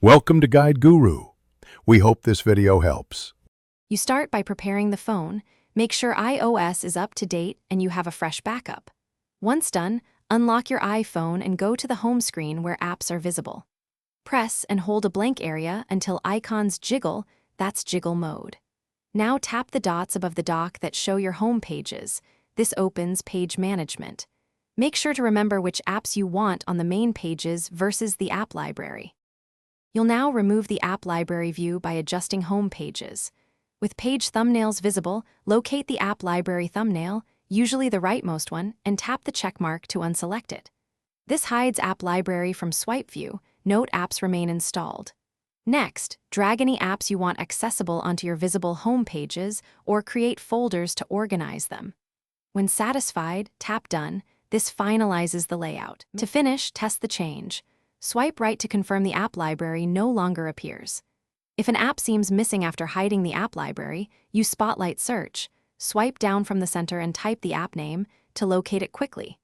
Welcome to Guide Guru. We hope this video helps. You start by preparing the phone. Make sure iOS is up to date and you have a fresh backup. Once done, unlock your iPhone and go to the home screen where apps are visible. Press and hold a blank area until icons jiggle. That's jiggle mode. Now tap the dots above the dock that show your home pages. This opens page management. Make sure to remember which apps you want on the main pages versus the app library. You'll now remove the app library view by adjusting home pages. With page thumbnails visible, locate the app library thumbnail, usually the rightmost one, and tap the check mark to unselect it. This hides app library from swipe view. Note apps remain installed. Next, drag any apps you want accessible onto your visible home pages or create folders to organize them. When satisfied, tap Done. This finalizes the layout. To finish, test the change. Swipe right to confirm the app library no longer appears. If an app seems missing after hiding the app library, use Spotlight Search. Swipe down from the center and type the app name to locate it quickly.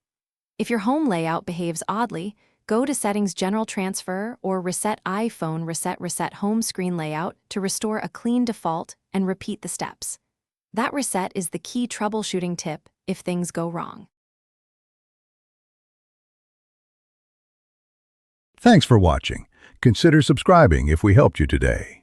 If your home layout behaves oddly, go to Settings General Transfer or Reset iPhone Reset Home Screen Layout to restore a clean default and repeat the steps. That reset is the key troubleshooting tip if things go wrong. Thanks for watching. Consider subscribing if we helped you today.